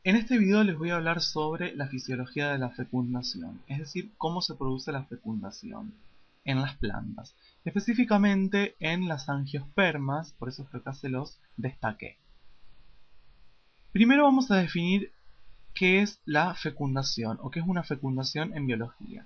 En este video les voy a hablar sobre la fisiología de la fecundación, es decir, cómo se produce la fecundación en las plantas, específicamente en las angiospermas, por eso es que acá se los destaqué. Primero vamos a definir qué es la fecundación o qué es una fecundación en biología.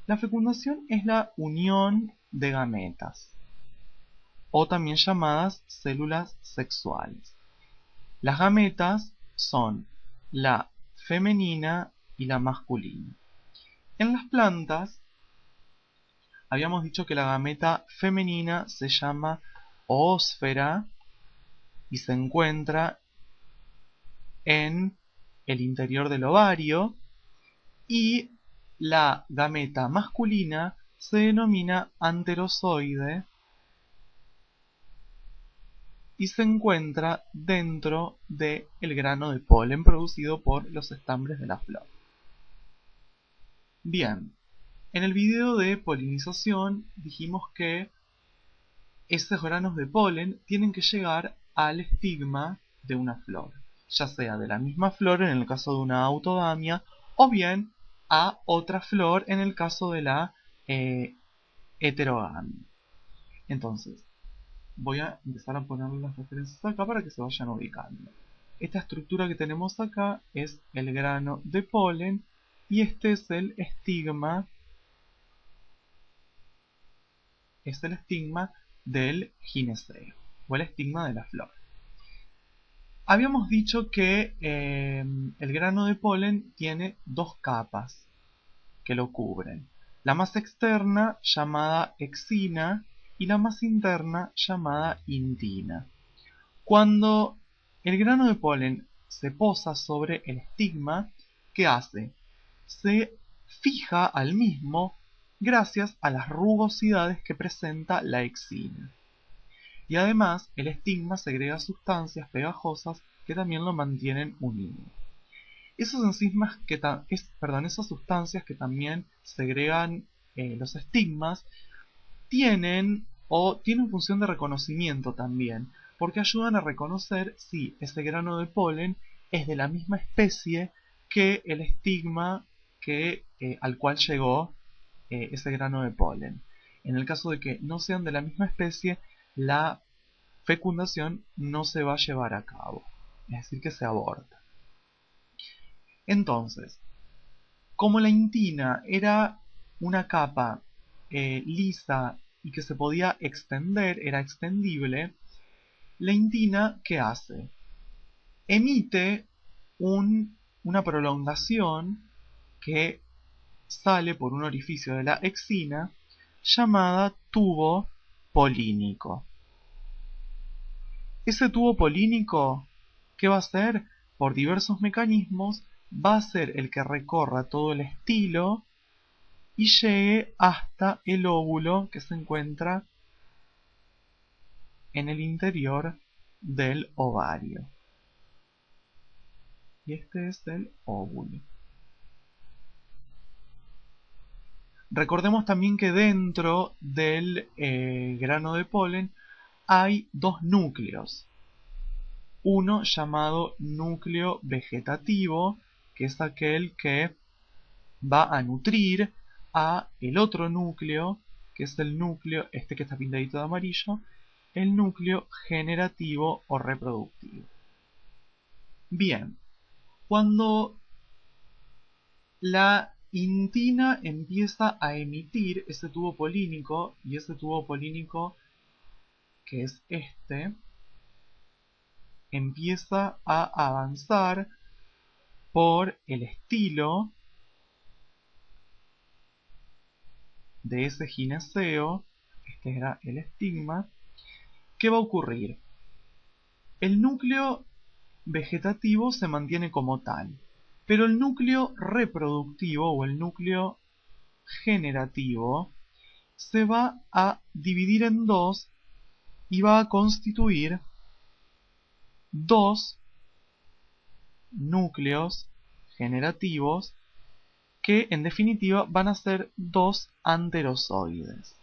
La fecundación es la unión de gametas, o también llamadas células sexuales. Las gametas son la femenina y la masculina. En las plantas, habíamos dicho que la gameta femenina se llama oósfera y se encuentra en el interior del ovario, y la gameta masculina se denomina anterozoide y se encuentra dentro del grano de polen producido por los estambres de la flor. Bien, en el video de polinización dijimos que esos granos de polen tienen que llegar al estigma de una flor, ya sea de la misma flor en el caso de una autogamia o bien a otra flor en el caso de la heterogamia. Entonces, voy a empezar a poner las referencias acá para que se vayan ubicando. Esta estructura que tenemos acá es el grano de polen y este es el estigma del gineceo o el estigma de la flor. Habíamos dicho que el grano de polen tiene dos capas que lo cubren. La más externa, llamada exina, y la más interna, llamada intina. Cuando el grano de polen se posa sobre el estigma, ¿qué hace? Se fija al mismo gracias a las rugosidades que presenta la exina. Y además, el estigma segrega sustancias pegajosas que también lo mantienen unido. Esas sustancias que también segregan los estigmas tienen función de reconocimiento también, porque ayudan a reconocer si ese grano de polen es de la misma especie que el estigma al cual llegó ese grano de polen. En el caso de que no sean de la misma especie, la fecundación no se va a llevar a cabo, es decir, que se aborta. Entonces, como la intina era una capa lisa y que se podía extender, era extendible, la intina, ¿qué hace? Emite una prolongación que sale por un orificio de la exina llamada tubo polínico. Ese tubo polínico, ¿qué va a hacer? Por diversos mecanismos, va a ser el que recorra todo el estilo y llegue hasta el óvulo que se encuentra en el interior del ovario. Y este es el óvulo. Recordemos también que dentro del grano de polen hay dos núcleos. Uno llamado núcleo vegetativo, que es aquel que va a nutrir a el otro núcleo, que es el núcleo, este que está pintadito de amarillo, el núcleo generativo o reproductivo. Bien, cuando la intina empieza a emitir ese tubo polínico, y ese tubo polínico, que es este, empieza a avanzar por el estilo de ese gineceo, este era el estigma. ¿Qué va a ocurrir? El núcleo vegetativo se mantiene como tal, pero el núcleo reproductivo o el núcleo generativo se va a dividir en dos y va a constituir dos núcleos generativos que en definitiva van a ser dos anterozoides.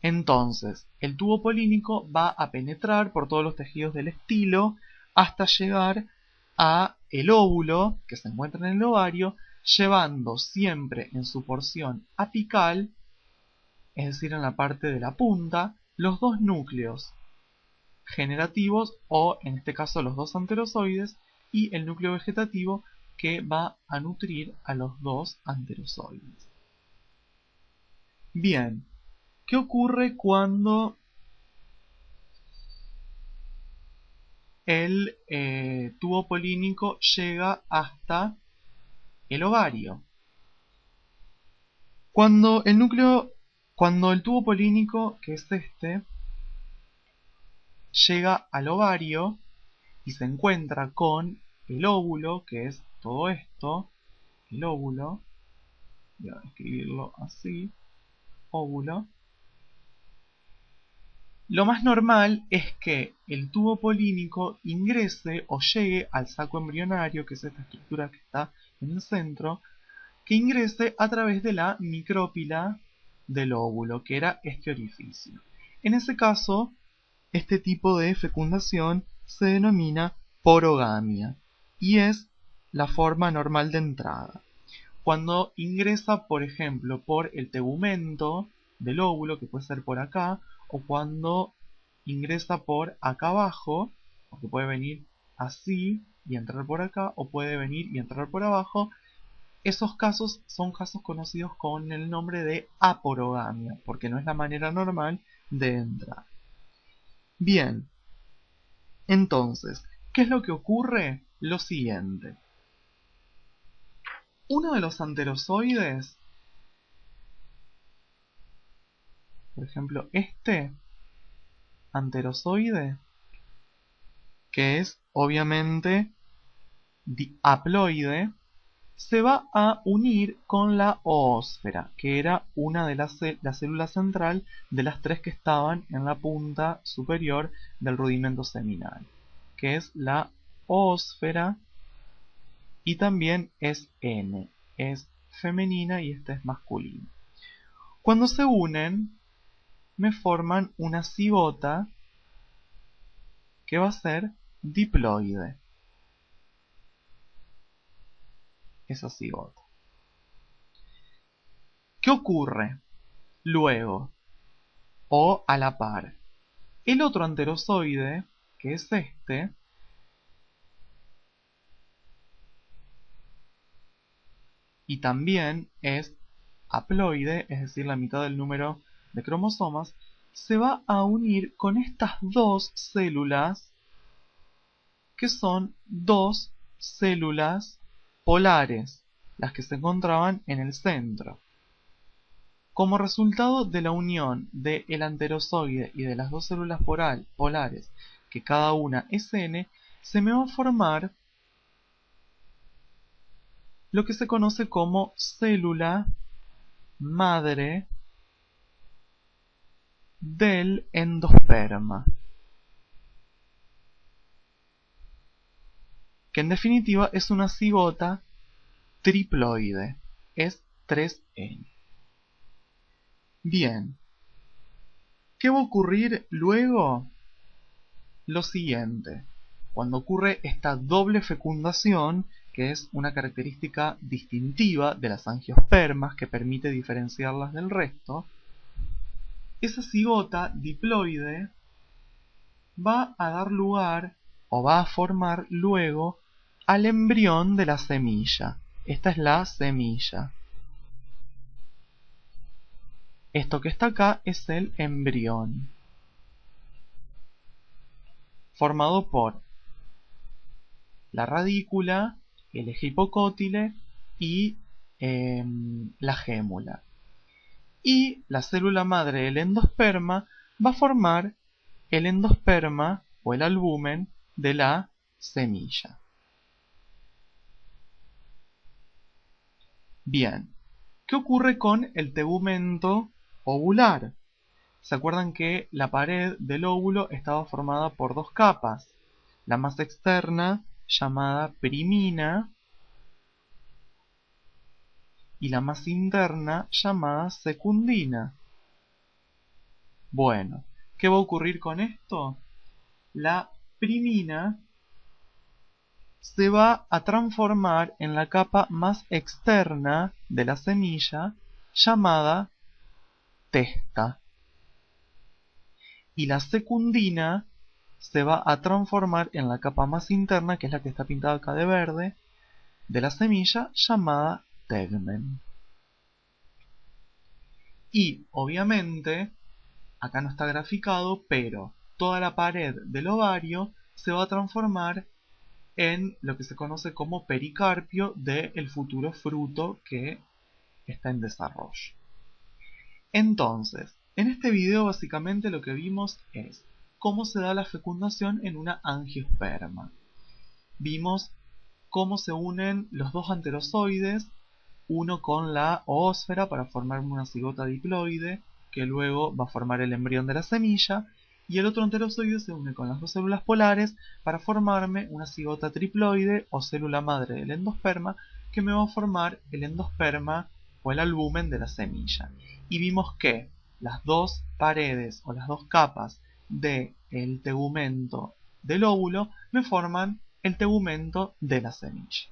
Entonces, el tubo polínico va a penetrar por todos los tejidos del estilo hasta llegar a el óvulo que se encuentra en el ovario, llevando siempre en su porción apical, es decir, en la parte de la punta, los dos núcleos generativos, o en este caso los dos anterozoides, y el núcleo vegetativo que va a nutrir a los dos anterozoides. Bien, ¿qué ocurre cuando el tubo polínico llega hasta el ovario? Cuando el tubo polínico, que es este, llega al ovario y se encuentra con el óvulo, que es todo esto, el óvulo, voy a escribirlo así, óvulo. Lo más normal es que el tubo polínico ingrese o llegue al saco embrionario, que es esta estructura que está en el centro, que ingrese a través de la micrópila del óvulo, que era este orificio. En ese caso, este tipo de fecundación se denomina porogamia y es la forma normal de entrada. Cuando ingresa, por ejemplo, por el tegumento del óvulo, que puede ser por acá, o cuando ingresa por acá abajo, porque puede venir así y entrar por acá, o puede venir y entrar por abajo, esos casos son casos conocidos con el nombre de aporogamia, porque no es la manera normal de entrar. Bien, entonces, ¿qué es lo que ocurre? Lo siguiente. Uno de los anterozoides, por ejemplo este anterozoide, que es obviamente haploide, se va a unir con la oósfera, que era una de la célula central de las tres que estaban en la punta superior del rudimento seminal, que es la oósfera, y también es N, es femenina y esta es masculina. Cuando se unen, me forman una cigota que va a ser diploide, esa cigota. ¿Qué ocurre luego o a la par? El otro anterozoide, que es este, y también es haploide, es decir, la mitad del número de cromosomas, se va a unir con estas dos células, que son dos células polares, las que se encontraban en el centro. Como resultado de la unión del anterozoide y de las dos células polares, que cada una es N, se me va a formar lo que se conoce como célula madre del endosperma, que en definitiva es una cigota triploide, es 3N. Bien, ¿qué va a ocurrir luego? Lo siguiente, cuando ocurre esta doble fecundación, que es una característica distintiva de las angiospermas que permite diferenciarlas del resto, esa cigota diploide va a dar lugar o va a formar luego al embrión de la semilla. Esta es la semilla. Esto que está acá es el embrión, formado por la radícula, el eje hipocótile y la gémula. Y la célula madre del endosperma va a formar el endosperma o el albumen de la semilla. Bien, ¿qué ocurre con el tegumento ovular? ¿Se acuerdan que la pared del óvulo estaba formada por dos capas? La más externa, llamada primina, y la más interna, llamada secundina. Bueno, ¿qué va a ocurrir con esto? La primina se va a transformar en la capa más externa de la semilla, llamada testa. Y la secundina se va a transformar en la capa más interna, que es la que está pintada acá de verde, de la semilla, llamada tegmen. Y obviamente, acá no está graficado, pero toda la pared del ovario se va a transformar en lo que se conoce como pericarpio del futuro fruto que está en desarrollo. Entonces, en este video básicamente lo que vimos es cómo se da la fecundación en una angiosperma. Vimos cómo se unen los dos anterozoides, uno con la oósfera para formar una cigota diploide, que luego va a formar el embrión de la semilla, y el otro anterozoide se une con las dos células polares para formarme una cigota triploide o célula madre del endosperma, que me va a formar el endosperma o el albumen de la semilla. Y vimos que las dos paredes o las dos capas del tegumento del óvulo me forman el tegumento de la semilla.